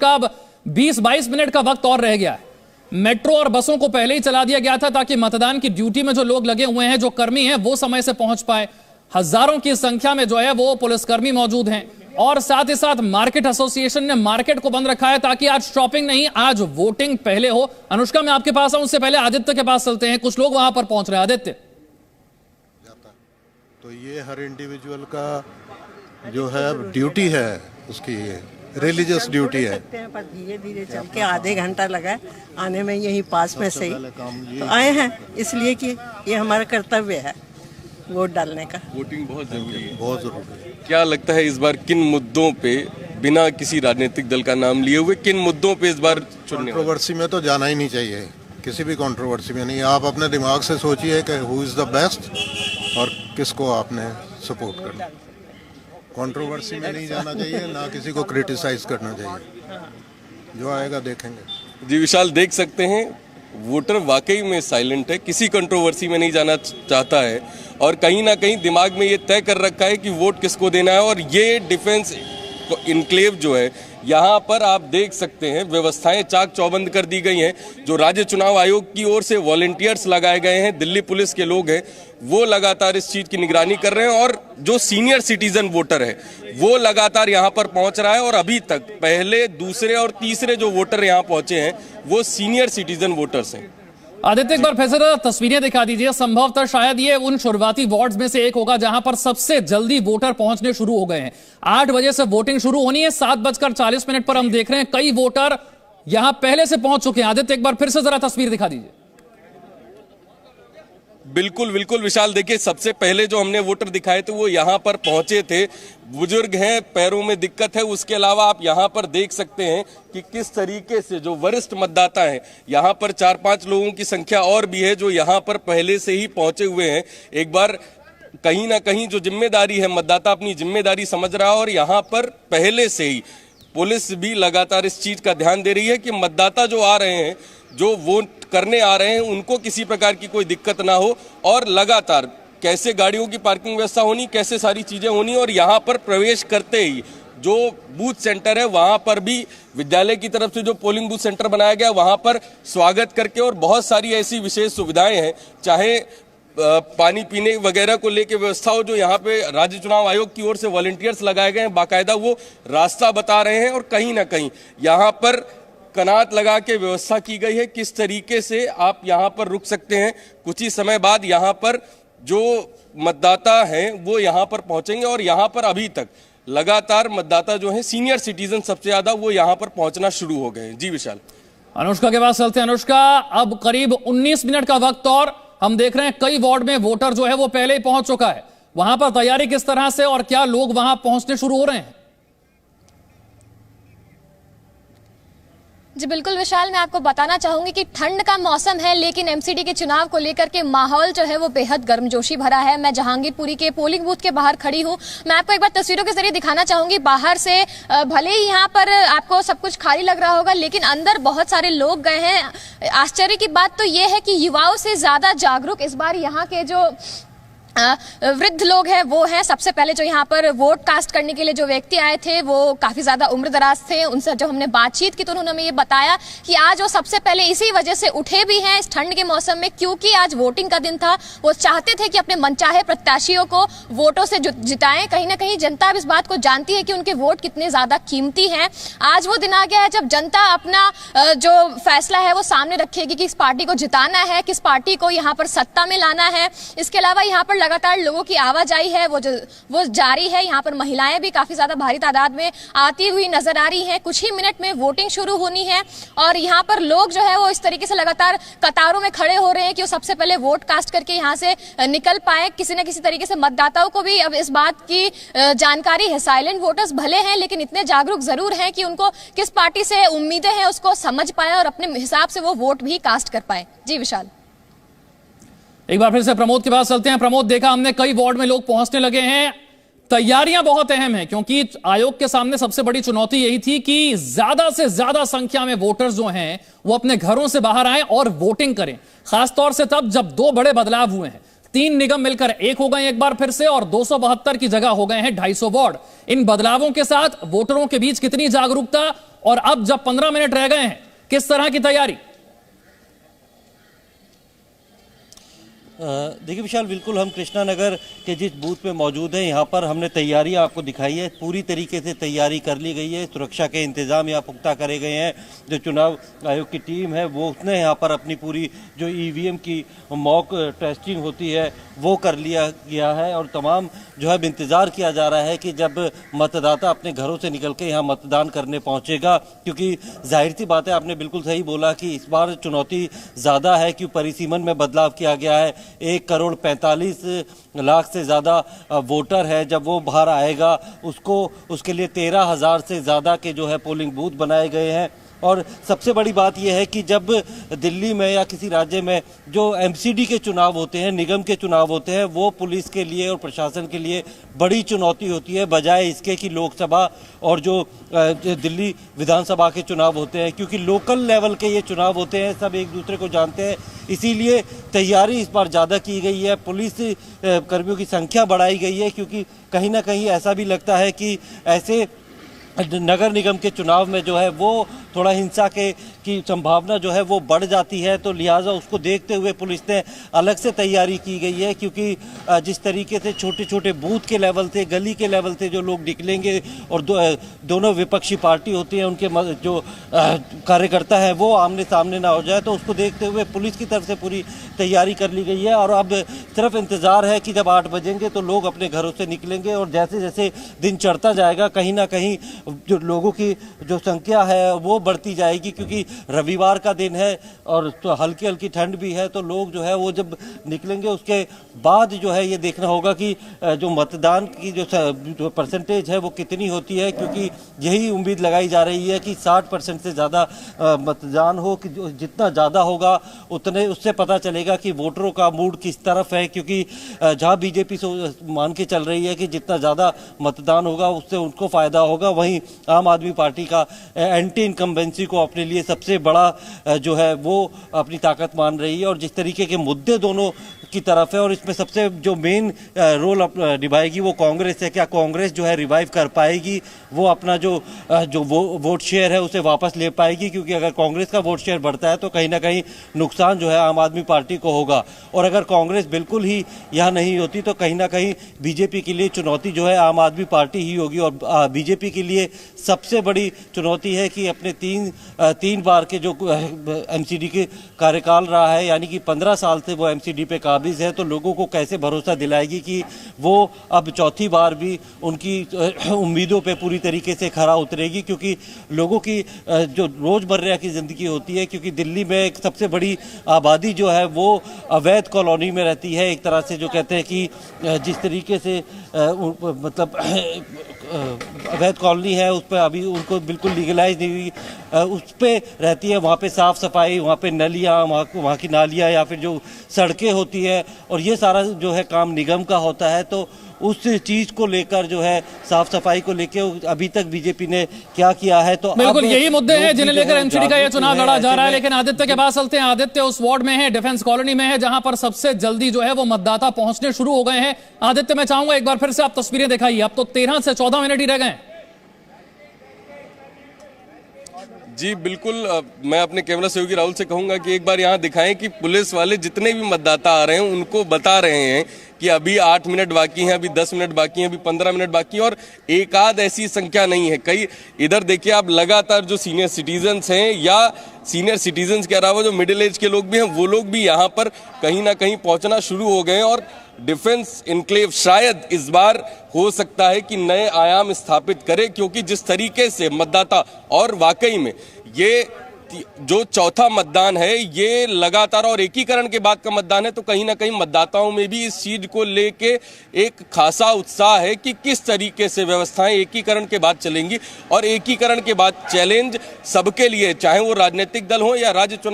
अनुष्का, अब 20-22 मिनट का वक्त और रह गया है। मेट्रो और बसों को पहले ही चला दिया गया था ताकि मतदान की ड्यूटी में जो लोग लगे हुए हैं, जो कर्मी हैं, वो समय से पहुंच पाए। हजारों की संख्या में जो है वो पुलिसकर्मी मौजूद हैं और साथ ही साथ मार्केट एसोसिएशन ने मार्केट को बंद रखा है ताकि आज शॉपिंग नहीं, आज वोटिंग पहले हो। अनुष्का, मैं आपके पास आऊं, उससे पहले आदित्य के पास चलते हैं, कुछ लोग वहां पर पहुंच रहे हैं। आदित्य, तो ये हर इंडिविजुअल का जो है ड्यूटी है, उसकी रिलीजियस ड्यूटी है। पर धीरे धीरे चल के आधे घंटा लगा आने में, यही पास में से ही तो आए हैं, इसलिए कि ये हमारा कर्तव्य है वोट डालने का। वोटिंग बहुत जरूरी है, बहुत जरूरी है। क्या लगता है इस बार किन मुद्दों पे, बिना किसी राजनीतिक दल का नाम लिए हुए, किन मुद्दों पे इस बार चुनने? कंट्रोवर्सी में तो जाना ही नहीं चाहिए, किसी भी कंट्रोवर्सी में नहीं। आप अपने दिमाग से सोचिए कि हु इज द बेस्ट और किसको आपने सपोर्ट करना। कंट्रोवर्सी में नहीं जाना चाहिए, ना किसी को क्रिटिसाइज करना चाहिए। जो आएगा देखेंगे। जी विशाल, देख सकते हैं वोटर वाकई में साइलेंट है, किसी कंट्रोवर्सी में नहीं जाना चाहता है और कहीं ना कहीं दिमाग में ये तय कर रखा है कि वोट किसको देना है। और ये डिफेंस इनक्लेव जो है, यहाँ पर आप देख सकते हैं व्यवस्थाएं चाक चौबंद कर दी गई हैं। जो राज्य चुनाव आयोग की ओर से वॉलंटियर्स लगाए गए हैं, दिल्ली पुलिस के लोग हैं, वो लगातार इस चीज की निगरानी कर रहे हैं और जो सीनियर सिटीजन वोटर है वो लगातार यहाँ पर पहुंच रहा है। और अभी तक पहले, दूसरे और तीसरे जो वोटर यहाँ पहुंचे हैं वो सीनियर सिटीजन वोटर्स हैं। आदित्य, एक बार फिर से तस्वीरें दिखा दीजिए। संभवतः शायद ये उन शुरुआती वार्ड्स में से एक होगा जहां पर सबसे जल्दी वोटर पहुंचने शुरू हो गए हैं। 8 बजे से वोटिंग शुरू होनी है, 7:40 पर हम देख रहे हैं कई वोटर यहां पहले से पहुंच चुके हैं। आदित्य, एक बार फिर से जरा तस्वीर दिखा दीजिए। बिल्कुल बिल्कुल विशाल, देखिए सबसे पहले जो हमने वोटर दिखाए थे वो यहाँ पर पहुंचे थे। बुजुर्ग हैं, पैरों में दिक्कत है। उसके अलावा आप यहाँ पर देख सकते हैं कि किस तरीके से जो वरिष्ठ मतदाता हैं, यहाँ पर 4-5 लोगों की संख्या और भी है जो यहाँ पर पहले से ही पहुंचे हुए हैं। एक बार कहीं ना कहीं जो जिम्मेदारी है, मतदाता अपनी जिम्मेदारी समझ रहा है और यहाँ पर पहले से ही पुलिस भी लगातार इस चीज का ध्यान दे रही है कि मतदाता जो आ रहे हैं, जो वोट करने आ रहे हैं, उनको किसी प्रकार की कोई दिक्कत ना हो। और लगातार कैसे गाड़ियों की पार्किंग व्यवस्था होनी, कैसे सारी चीजें होनी। और यहाँ पर प्रवेश करते ही जो बूथ सेंटर है वहां पर भी विद्यालय की तरफ से जो पोलिंग बूथ सेंटर बनाया गया, वहां पर स्वागत करके और बहुत सारी ऐसी विशेष सुविधाएं हैं, चाहे पानी पीने वगैरह को लेकर व्यवस्था हो, जो यहाँ पे राज्य चुनाव आयोग की ओर से वॉलंटियर्स लगाए गए हैं, बाकायदा वो रास्ता बता रहे हैं। और कहीं ना कहीं यहाँ पर कनात लगा के व्यवस्था की गई है किस तरीके से आप यहाँ पर रुक सकते हैं। कुछ ही समय बाद यहाँ पर जो मतदाता हैं वो यहाँ पर पहुंचेंगे और यहाँ पर अभी तक लगातार मतदाता जो हैं, सीनियर सिटीजन सबसे ज्यादा, वो यहाँ पर पहुंचना शुरू हो गए हैं। जी विशाल। अनुष्का के पास चलते हैं। अनुष्का, अब करीब 19 मिनट का वक्त और हम देख रहे हैं कई वार्ड में वोटर जो है वो पहले ही पहुंच चुका है। वहां पर तैयारी किस तरह से और क्या लोग वहां पहुंचने शुरू हो रहे हैं? जी बिल्कुल विशाल, मैं आपको बताना चाहूंगी कि ठंड का मौसम है लेकिन एमसीडी के चुनाव को लेकर के माहौल जो है वो बेहद गर्मजोशी भरा है। मैं जहांगीरपुरी के पोलिंग बूथ के बाहर खड़ी हूं। मैं आपको एक बार तस्वीरों के जरिए दिखाना चाहूंगी। बाहर से भले ही यहाँ पर आपको सब कुछ खाली लग रहा होगा, लेकिन अंदर बहुत सारे लोग गए हैं। आश्चर्य की बात तो ये है कि युवाओं से ज्यादा जागरूक इस बार यहाँ के जो वृद्ध लोग हैं वो हैं। सबसे पहले जो यहाँ पर वोट कास्ट करने के लिए जो व्यक्ति आए थे वो काफी ज्यादा उम्र दराज थे। उनसे जो हमने बातचीत की तो उन्होंने हमें ये बताया कि आज वो सबसे पहले इसी वजह से उठे भी हैं इस ठंड के मौसम में, क्योंकि आज वोटिंग का दिन था। वो चाहते थे कि अपने मनचाहे प्रत्याशियों को वोटों से जिताएं। कहीं ना कहीं जनता अब इस बात को जानती है कि उनके वोट कितने ज्यादा कीमती हैं। आज वो दिन आ गया है जब जनता अपना जो फैसला है वो सामने रखेगी कि किस पार्टी को जिताना है, किस पार्टी को यहाँ पर सत्ता में लाना है। इसके अलावा यहाँ पर लगातार लोगों की आवाजाही है वो जारी है। यहाँ पर महिलाएं भी काफी ज्यादा भारी तादाद में आती हुई नजर आ रही हैं। कुछ ही मिनट में वोटिंग शुरू होनी है और यहाँ पर लोग जो है वो इस तरीके से लगातार कतारों में खड़े हो रहे हैं कि वो सबसे पहले वोट कास्ट करके यहाँ से निकल पाए। किसी न किसी तरीके से मतदाताओं को भी अब इस बात की जानकारी है। साइलेंट वोटर्स भले हैं लेकिन इतने जागरूक जरूर हैं कि उनको किस पार्टी से उम्मीदें हैं उसको समझ पाए और अपने हिसाब से वो वोट भी कास्ट कर पाए। जी विशाल। एक बार फिर से प्रमोद के पास चलते हैं। प्रमोद, देखा हमने कई वार्ड में लोग पहुंचने लगे हैं। तैयारियां बहुत अहम हैं क्योंकि आयोग के सामने सबसे बड़ी चुनौती यही थी कि ज्यादा से ज्यादा संख्या में वोटर्स जो हैं वो अपने घरों से बाहर आए और वोटिंग करें। खासतौर से तब जब 2 बड़े बदलाव हुए हैं। 3 निगम मिलकर एक हो गए एक बार फिर से और 272 की जगह हो गए हैं 250 वार्ड। इन बदलावों के साथ वोटरों के बीच कितनी जागरूकता और अब जब 15 मिनट रह गए हैं, किस तरह की तैयारी? देखिए विशाल, बिल्कुल हम कृष्णा नगर के जिस बूथ पे मौजूद हैं, यहाँ पर हमने तैयारी आपको दिखाई है। पूरी तरीके से तैयारी कर ली गई है, सुरक्षा के इंतजाम यहाँ पुख्ता करे गए हैं। जो चुनाव आयोग की टीम है वो उसने यहाँ पर अपनी पूरी जो ईवीएम की मॉक टेस्टिंग होती है वो कर लिया गया है, और तमाम जो है इंतज़ार किया जा रहा है कि जब मतदाता अपने घरों से निकल के यहाँ मतदान करने पहुँचेगा, क्योंकि जाहिर सी बात है, आपने बिल्कुल सही बोला कि इस बार चुनौती ज़्यादा है कि परिसीमन में बदलाव किया गया है। 1,45,00,000 से ज़्यादा वोटर है, जब वो बाहर आएगा उसके लिए 13,000 से ज़्यादा के जो है पोलिंग बूथ बनाए गए हैं। और सबसे बड़ी बात यह है कि जब दिल्ली में या किसी राज्य में जो एमसीडी के चुनाव होते हैं, निगम के चुनाव होते हैं, वो पुलिस के लिए और प्रशासन के लिए बड़ी चुनौती होती है, बजाय इसके कि लोकसभा और जो दिल्ली विधानसभा के चुनाव होते हैं, क्योंकि लोकल लेवल के ये चुनाव होते हैं, सब एक दूसरे को जानते हैं, इसीलिए तैयारी इस बार ज़्यादा की गई है। पुलिस कर्मियों की संख्या बढ़ाई गई है, क्योंकि कहीं ना कहीं ऐसा भी लगता है कि ऐसे नगर निगम के चुनाव में जो है वो थोड़ा हिंसा की संभावना जो है वो बढ़ जाती है, तो लिहाजा उसको देखते हुए पुलिस ने अलग से तैयारी की गई है। क्योंकि जिस तरीके से छोटे छोटे बूथ के लेवल से, गली के लेवल से जो लोग निकलेंगे और दोनों विपक्षी पार्टी होती है, उनके जो कार्यकर्ता है वो आमने सामने ना हो जाए, तो उसको देखते हुए पुलिस की तरफ से पूरी तैयारी कर ली गई है। और अब सिर्फ इंतज़ार है कि जब 8 बजेंगे तो लोग अपने घरों से निकलेंगे, और जैसे जैसे दिन चढ़ता जाएगा कहीं ना कहीं जो लोगों की जो संख्या है वो बढ़ती जाएगी, क्योंकि रविवार का दिन है और तो हल्की हल्की ठंड भी है, तो लोग जो है वो जब निकलेंगे उसके बाद जो है ये देखना होगा कि जो मतदान की जो परसेंटेज है वो कितनी होती है, क्योंकि यही उम्मीद लगाई जा रही है कि 60% से ज़्यादा मतदान हो, कि जितना ज़्यादा होगा उतने उससे पता चलेगा कि वोटरों का मूड किस तरफ है। क्योंकि जहाँ बीजेपी मान के चल रही है कि जितना ज़्यादा मतदान होगा उससे उनको फ़ायदा होगा, वहीं आम आदमी पार्टी का एंटी इनकम्बेंसी को अपने लिए सबसे बड़ा जो है वो अपनी ताकत मान रही है, और जिस तरीके के मुद्दे दोनों की तरफ है, और इसमें सबसे जो मेन रोल निभाएगी वो कांग्रेस है। क्या कांग्रेस जो है रिवाइव कर पाएगी, वो अपना जो वोट शेयर है उसे वापस ले पाएगी? क्योंकि अगर कांग्रेस का वोट शेयर बढ़ता है तो कहीं ना कहीं नुकसान जो है आम आदमी पार्टी को होगा, और अगर कांग्रेस बिल्कुल ही यहाँ नहीं होती तो कहीं ना कहीं बीजेपी के लिए चुनौती जो है आम आदमी पार्टी ही होगी। और बीजेपी के लिए सबसे बड़ी चुनौती है कि अपने तीन बार के जो एमसीडी के कार्यकाल रहा है, यानी कि 15 साल से वो एमसीडी पे काबिज है, तो लोगों को कैसे भरोसा दिलाएगी कि वो अब चौथी बार भी उनकी उम्मीदों पे पूरी तरीके से खरा उतरेगी। क्योंकि लोगों की जो रोज़मर्रा की ज़िंदगी होती है, क्योंकि दिल्ली में एक सबसे बड़ी आबादी जो है वो अवैध कॉलोनी में रहती है, एक तरह से जो कहते हैं कि जिस तरीके से मतलब अवैध कॉलोनी है उस पर अभी उनको बिल्कुल लीगलाइज नहीं हुई, उस पर रहती है। वहाँ पे साफ़ सफाई, वहाँ पे नलियाँ, वहाँ की नालियाँ या फिर जो सड़कें होती है, और ये सारा जो है काम निगम का होता है। तो उस चीज़ को लेकर जो है साफ सफाई को लेकर अभी तक बीजेपी ने क्या किया है, तो बिल्कुल यही मुद्दे हैं जिन्हें लेकर एमसीडी का यह चुनाव लड़ा जा रहा है। लेकिन आदित्य के पास चलते हैं। आदित्य उस वार्ड में है, डिफेंस कॉलोनी में है, जहां पर सबसे जल्दी जो है वो मतदाता पहुंचने शुरू हो गए हैं। आदित्य, मैं चाहूंगा एक बार फिर से आप तस्वीरें दिखाइए। अब तो 13 से 14 मिनट ही रह गए। जी बिल्कुल, मैं अपने कैमरा सहयोगी राहुल से कहूंगा कि एक बार यहाँ दिखाएं कि पुलिस वाले जितने भी मतदाता आ रहे हैं उनको बता रहे हैं कि अभी 8 मिनट बाकी हैं, अभी 10 मिनट बाकी हैं, अभी 15 मिनट बाकी हैं, और एक आध ऐसी संख्या नहीं है। कई इधर देखिए आप, लगातार जो सीनियर सिटीजन्स हैं या सीनियर सिटीजन्स के अलावा जो मिडिल एज के लोग भी हैं वो लोग भी यहाँ पर कहीं ना कहीं पहुँचना शुरू हो गए हैं। और डिफेंस इनक्लेव शायद इस बार हो सकता है कि नए आयाम स्थापित करे, क्योंकि जिस तरीके से मतदाता, और वाकई में ये जो चौथा मतदान है ये लगातार और एकीकरण के बाद का मतदान है, तो कहीं ना कहीं मतदाताओं में भी इस चीज को लेके एक खासा उत्साह है कि किस तरीके से व्यवस्थाएं एकीकरण के बाद चलेंगी। और एकीकरण के बाद चैलेंज सबके लिए, चाहे वो राजनीतिक दल हो या राज्य चुनाव